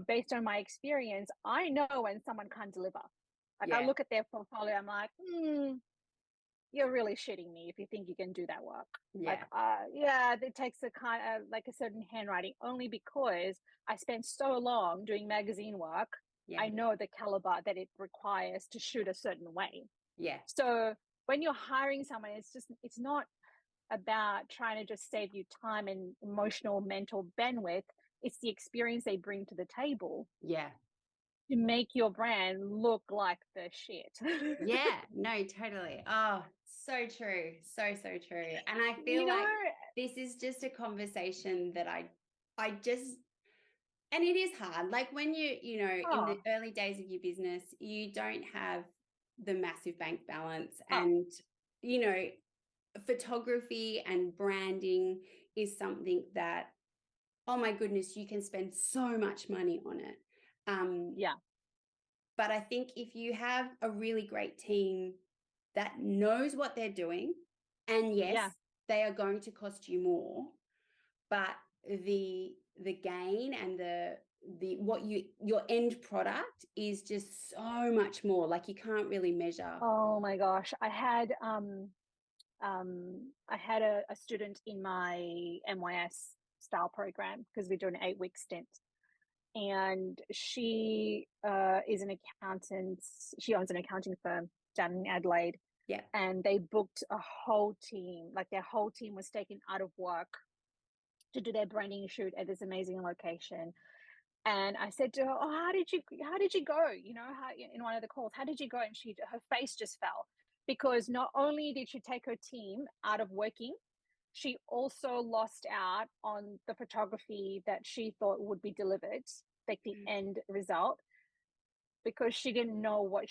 based on my experience, I know when someone can't deliver. Like, I Yeah. look at their portfolio, I'm like, you're really shitting me if you think you can do that work. Like, Yeah. yeah, it takes a kind of like a certain handwriting, only because I spent so long doing magazine work. Yeah. I know the caliber that it requires to shoot a certain way. Yeah. So when you're hiring someone, it's not about trying to just save you time and emotional, mental bandwidth. It's the experience they bring to the table Yeah. to make your brand look like the shit. Yeah. No, totally. Oh, so true. So, so true. And I you feel know, like this is just a conversation that I just, and it is hard. Like when in the oh, early days of your business, you don't have the massive bank balance oh, and, you know, photography and branding is something that, oh my goodness, you can spend so much money on it. Um, yeah, but I think if you have a really great team that knows what they're doing, and yes, yeah. they are going to cost you more, but the gain and the what your end product is just so much more. Like you can't really measure. Oh my gosh. I had a student in my MYS style program because we do an 8-week stint. And she is an accountant. She owns an accounting firm down in Adelaide. Yeah, And they booked a whole team, like their whole team was taken out of work to do their branding shoot at this amazing location. And I said to her, "Oh, how did you go? How in one of the calls, how did you go?" And her face just fell because not only did she take her team out of working, she also lost out on the photography that she thought would be delivered, like the end result, because she didn't know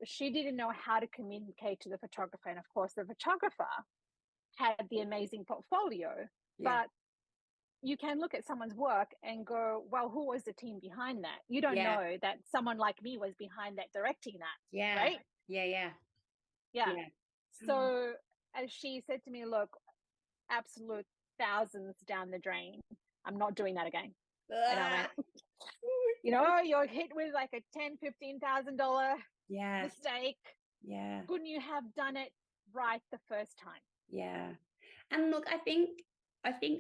she didn't know how to communicate to the photographer. And of course, the photographer had the amazing portfolio, yeah, but you can look at someone's work and go, well, who was the team behind that? You don't yeah, know that someone like me was behind that, directing that, yeah, right? yeah, yeah, Yeah. yeah. So as she said to me, look, absolute thousands down the drain. I'm not doing that again. And I Ah, went, you're hit with like a $10,000-$15,000 yeah, mistake. yeah, Couldn't you have done it right the first time? yeah. And look, I think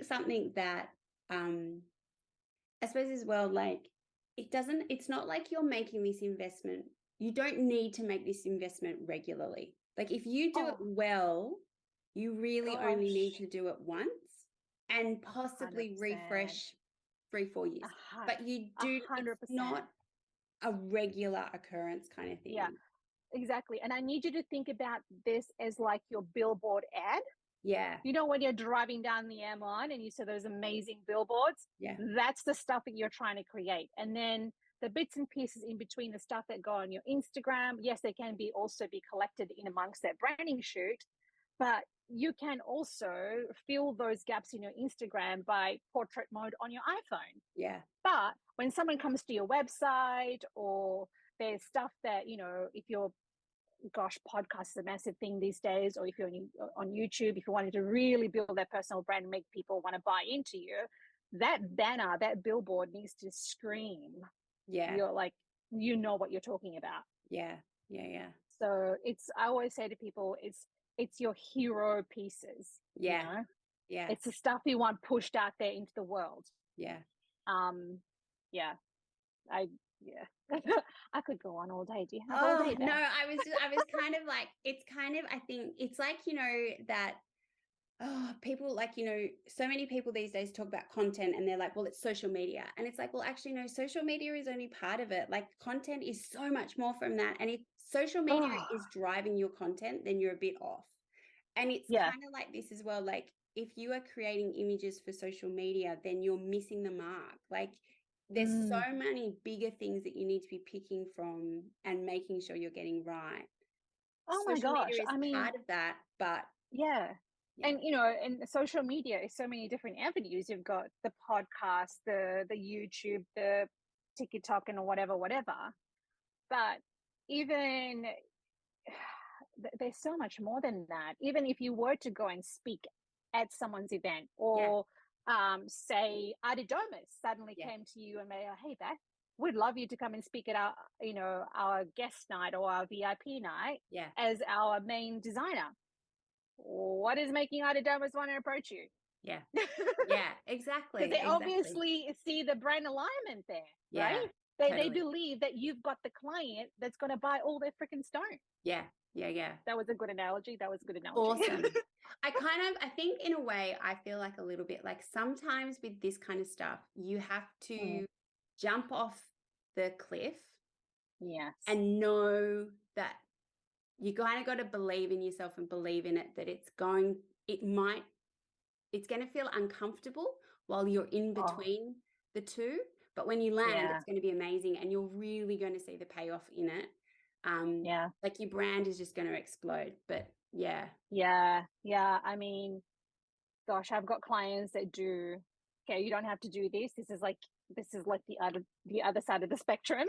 something that I suppose as well, like it's not like you're making this investment. You don't need to make this investment regularly. Like if you do it Oh well, you really only need gosh, to do it once and a hundred possibly percent, refresh 3-4 years. a But you a do, it's hundred percent. not a regular occurrence kind of Yeah, thing. exactly. And I need you to think about this as like your billboard ad. Yeah. When you're driving down the M1 and you see those amazing billboards, Yeah. that's the stuff that you're trying to create. And then the bits and pieces in between, the stuff that go on your Instagram, yes, they can be also be collected in amongst that branding shoot. But you can also fill those gaps in your Instagram by portrait mode on your iPhone. Yeah. But when someone comes to your website, or there's stuff that, if you're, gosh, podcast is a massive thing these days, or if you're on YouTube, if you wanted to really build that personal brand and make people want to buy into you, that banner, that billboard needs to scream. Yeah. You're like, what you're talking about. Yeah. Yeah. Yeah. So I always say to people, it's your hero pieces. Yeah. Yeah. It's the stuff you want pushed out there into the world. Yeah. Yeah. I could go on all day. Do you have all day, Beth? No, I was kind of like, I think it's like, that, people like, so many people these days talk about content and they're like, well, it's social media. And it's like, well, actually, no, social media is only part of it. Like, content is so much more from that. And if social media is driving your content, then you're a bit off. And it's kind of like this as well. Like, if you are creating images for social media, then you're missing the mark. Like, there's so many bigger things that you need to be picking from and making sure you're getting right. Oh my Social gosh. media is part of that, but yeah. And and social media is so many different avenues. You've got the podcast, the YouTube, the TikTok, and whatever. But even there's so much more than that. Even if you were to go and speak at someone's event, or say Adidomus suddenly came to you and made, hey Beth, we'd love you to come and speak at our our guest night or our VIP night as our main designer. What is making Adidomus want to approach you? Yeah. Yeah, exactly. Because they obviously see the brand alignment there, right? They believe that you've got the client that's going to buy all their freaking stone. Yeah. Yeah. That was a good analogy. Awesome. I think in a way, I feel like a little bit like sometimes with this kind of stuff, you have to jump off the cliff. Yes. And know that you kind of got to believe in yourself and believe in it, that it's going to feel uncomfortable while you're in between the two. But when you land, it's going to be amazing and you're really going to see the payoff in it. Like your brand is just going to explode. But yeah. I mean, gosh, I've got clients that do, okay, you don't have to do this. This is like the other side of the spectrum.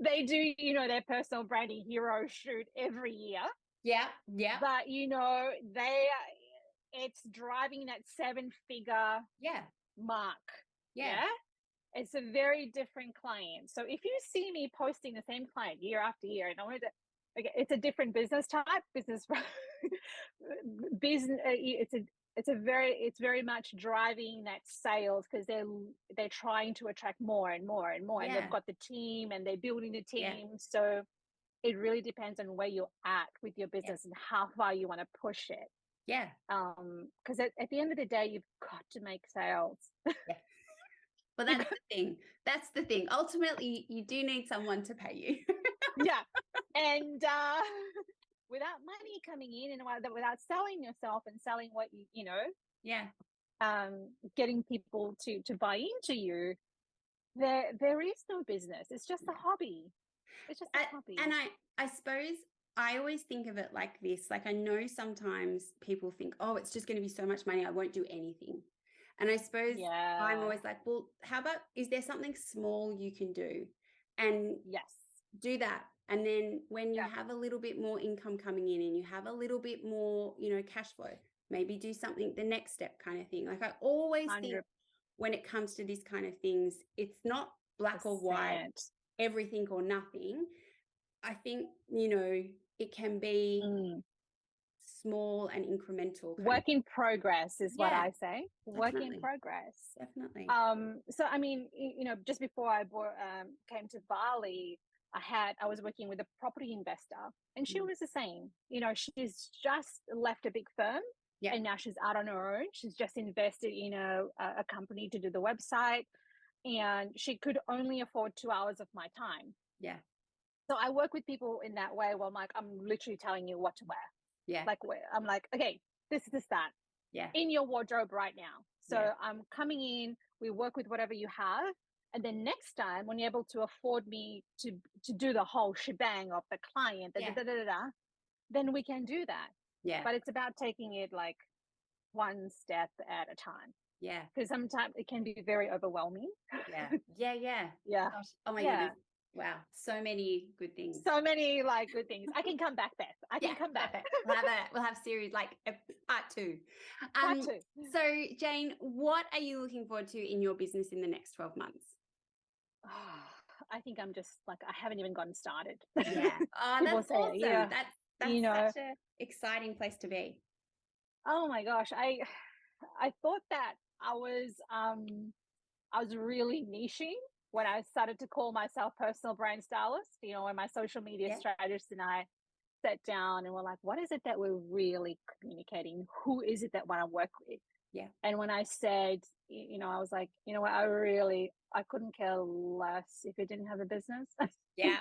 They do, their personal branding hero shoot every year. Yeah. But it's driving that 7-figure mark. Yeah. It's a very different client. So if you see me posting the same client year after year, and it's a different business type, business. It's very much driving that sales, because they're trying to attract more and more and more, and they've got the team and they're building the team. So it really depends on where you're at with your business and how far you want to push it. Because at the end of the day, you've got to make sales. Well, that's the thing. Ultimately, you do need someone to pay you. And without money coming in, and without selling yourself and selling what getting people to buy into you, there is no business. It's just a hobby. It's just a hobby. And I suppose I always think of it like this. Like, I know sometimes people think, oh, it's just going to be so much money, I won't do anything. And I suppose I'm always like, well, how about, is there something small you can do? And do that. And then when you have a little bit more income coming in and you have a little bit more, cash flow, maybe do something, the next step kind of thing. Like, I always think when it comes to this kind of things, it's not black or white, everything or nothing. I think, it can be small and incremental. Work in progress is what I say. Work in progress. Definitely. So, I mean, just before I came to Bali, I was working with a property investor, and she was the same. She's just left a big firm, and now she's out on her own. She's just invested in a company to do the website, and she could only afford 2 hours of my time. So I work with people in that way where I'm literally telling you what to wear. I'm like, okay, this is that. In your wardrobe right now. So I'm coming in, we work with whatever you have. And then next time, when you're able to afford me to do the whole shebang of the client, then we can do that. Yeah. But it's about taking it like one step at a time, Yeah. because sometimes it can be very overwhelming. Yeah. Yeah. Yeah. Yeah. Gosh. Oh my Yeah. goodness. Wow. So many good things. So many like good things. I can come back, Beth. I can Yeah, come back. perfect. We'll have series like part 2. Part two. So Jane, what are you looking forward to in your business in the next 12 months? I think I'm just like, I haven't even gotten started. Yeah. Oh, People that's say, awesome. yeah, That's such an exciting place to be. oh my gosh, I thought that I was really niching when I started to call myself personal brand stylist. When my social media Yeah. strategist and I sat down and we're like, what is it that we're really communicating? Who is it that want to work with? Yeah. And when I said, I was like, you know what, I couldn't care less if it didn't have a business. Yeah.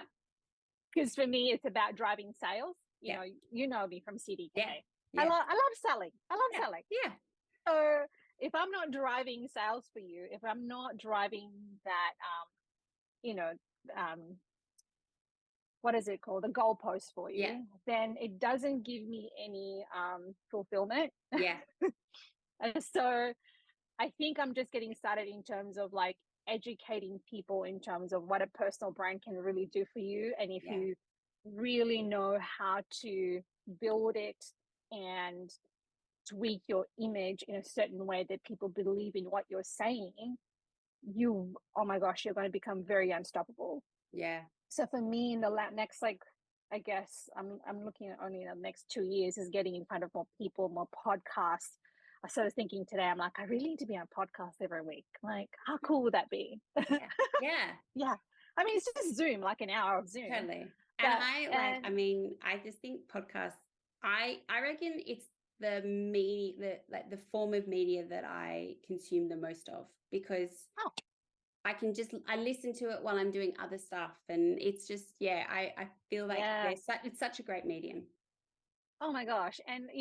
Because for me, it's about driving sales. Yeah. You know me from CDK. Yeah. I Yeah. love selling. I love selling. Yeah. So if I'm not driving sales for you, if I'm not driving that, you know, what is it called, the goalpost for you, Yeah. then it doesn't give me any fulfillment. Yeah. And so I think I'm just getting started in terms of like educating people in terms of what a personal brand can really do for you. And if Yeah. you really know how to build it and tweak your image in a certain way that people believe in what you're saying, oh my gosh, you're going to become very unstoppable. Yeah. So for me, in the next, like, I guess I'm looking at only the next 2 years is getting in front of more people, more podcasts. I started thinking today, I'm like, I really need to be on a podcast every week. Like, how cool would that be? Yeah. Yeah. Yeah. I mean, it's just Zoom, like an hour of Zoom. Totally. But, I just think podcasts, I reckon it's the media, the form of media that I consume the most of, because I listen to it while I'm doing other stuff, and it's just, I feel like it's such a great medium. Oh my gosh. And,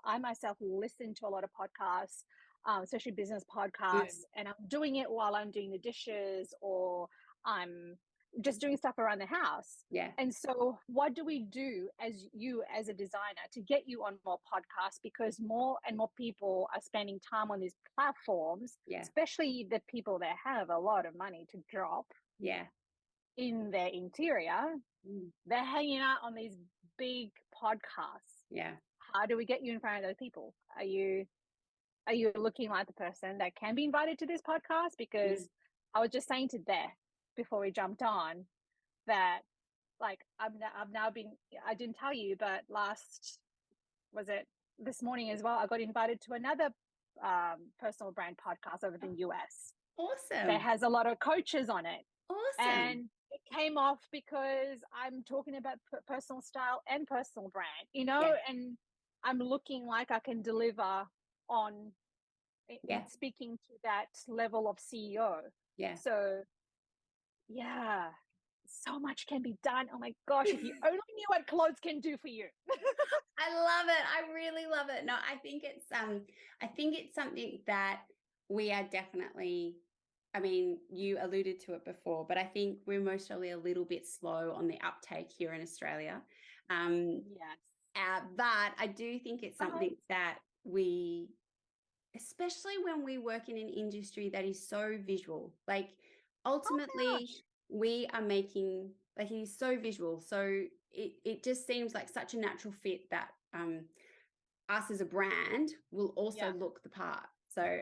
I myself listen to a lot of podcasts, especially business podcasts, and I'm doing it while I'm doing the dishes or I'm just doing stuff around the house. Yeah. And so what do we do as a designer to get you on more podcasts? Because more and more people are spending time on these platforms, especially the people that have a lot of money to drop in their interior. They're hanging out on these big podcasts. Yeah. How do we get you in front of those people? Are you looking like the person that can be invited to this podcast? Because I was just saying to Beth before we jumped on that, like, I've now been, I didn't tell you, but this morning as well, I got invited to another personal brand podcast over in the US. Awesome. That has a lot of coaches on it. Awesome. And it came off because I'm talking about personal style and personal brand, and I'm looking like I can deliver on speaking to that level of CEO. Yeah. So, so much can be done. Oh my gosh, if you only knew what clothes can do for you. I love it. I really love it. No, I think it's something that we are definitely, I mean, you alluded to it before, but I think we're mostly a little bit slow on the uptake here in Australia. But I do think it's something that we, especially when we work in an industry that is so visual, like ultimately we are making, like, it is so visual. So it just seems like such a natural fit that us as a brand will also look the part. So,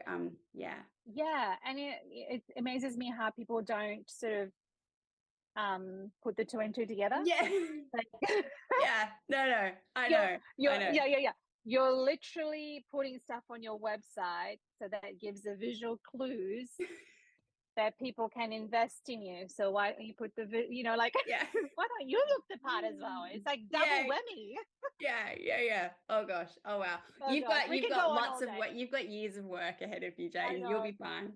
Yeah. And it amazes me how people don't sort of put the two and two together. Yeah. No, I know. Yeah. You're literally putting stuff on your website so that it gives the visual clues that people can invest in you. So why don't you put why don't you look the part as well? It's like double whammy. Yeah. Oh gosh. Oh wow. You've got lots of work. You've got years of work ahead of you, Jane. You'll be fine.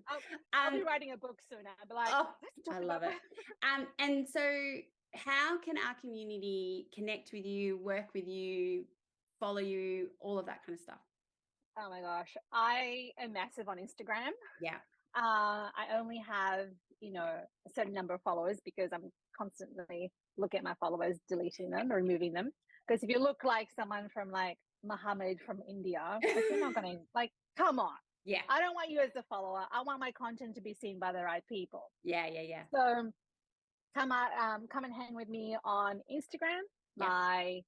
I'll be writing a book soon. I'll be like, I love it. And so how can our community connect with you, work with you, follow you, all of that kind of stuff? Oh my gosh. I am massive on Instagram. Yeah. I only have, a certain number of followers because I'm constantly looking at my followers, deleting them, removing them. Because if you look like someone from like Muhammad from India, like, you're not going to, like, come on. Yeah. I don't want you as the follower. I want my content to be seen by the right people. Yeah. So come and hang with me on Instagram. Yeah. My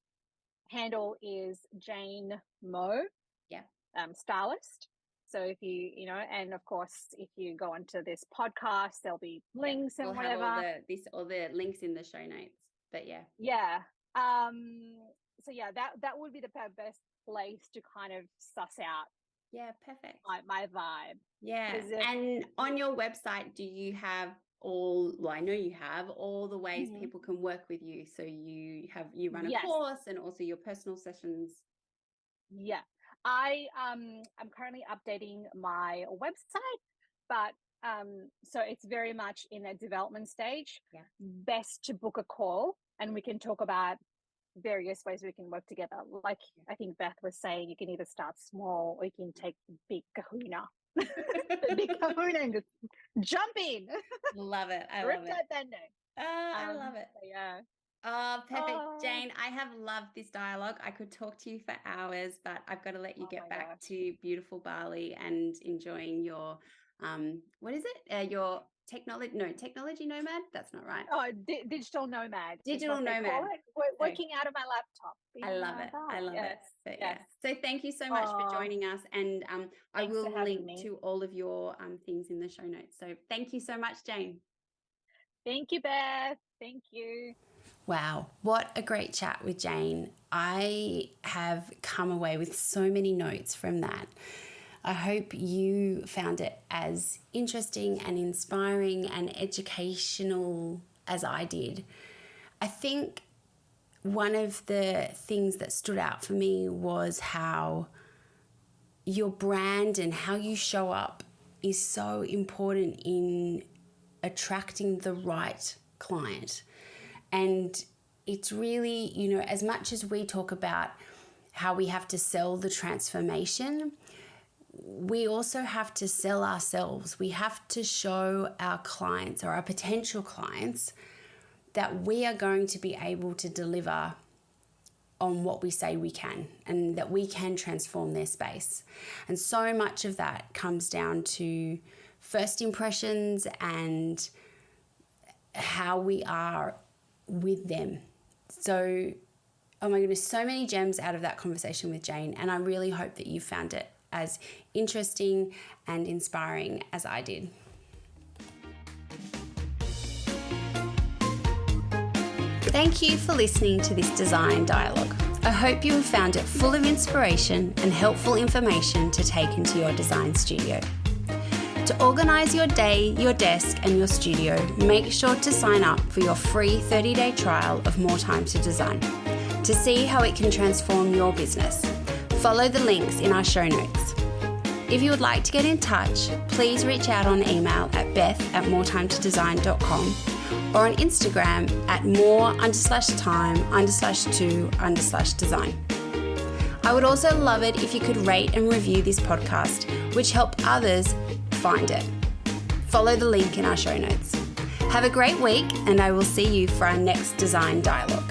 handle is Jane Mow, Yeah. stylist. So if you know, and of course, if you go onto this podcast, there'll be links and we'll whatever. have all the links in the show notes. But yeah. Yeah. So yeah, that would be the best place to kind of suss out. Yeah, perfect. My vibe. Yeah. And on your website, do you have I know you have all the ways people can work with you. So you run a course and also your personal sessions. Yeah. I'm currently updating my website, but so it's very much in a development stage. Yeah. Best to book a call and we can talk about various ways we can work together. Like I think Beth was saying, you can either start small or you can take the big kahuna. The big kahuna and just jump in. Love it. I love it. I love it. Yeah. Oh, perfect. Jane, I have loved this dialogue. I could talk to you for hours, but I've got to let you get back to beautiful Bali and enjoying your, what is it? Your technology nomad? That's not right. Oh, digital nomad. Digital nomad. Working out of my laptop. I love it. I love it. But yeah. So thank you so much for joining us. And I will link to all of your things in the show notes. So thank you so much, Jane. Thank you, Beth. Thank you. Wow, what a great chat with Jane. I have come away with so many notes from that. I hope you found it as interesting and inspiring and educational as I did. I think one of the things that stood out for me was how your brand and how you show up is so important in attracting the right client. And it's really, you know, as much as we talk about how we have to sell the transformation, we also have to sell ourselves. We have to show our clients or our potential clients that we are going to be able to deliver on what we say we can and that we can transform their space. And so much of that comes down to first impressions and how we are with them. So, oh my goodness, so many gems out of that conversation with Jane, and I really hope that you found it as interesting and inspiring as I did. Thank you for listening to this design dialogue. I hope you have found it full of inspiration and helpful information to take into your design studio. To organise your day, your desk and your studio, make sure to sign up for your free 30-day trial of More Time to Design to see how it can transform your business. Follow the links in our show notes. If you would like to get in touch, please reach out on email at beth@moretimetodesign.com or on Instagram at more_time_to_design. I would also love it if you could rate and review this podcast, which help others find it. Follow the link in our show notes. Have a great week, and I will see you for our next design dialogue.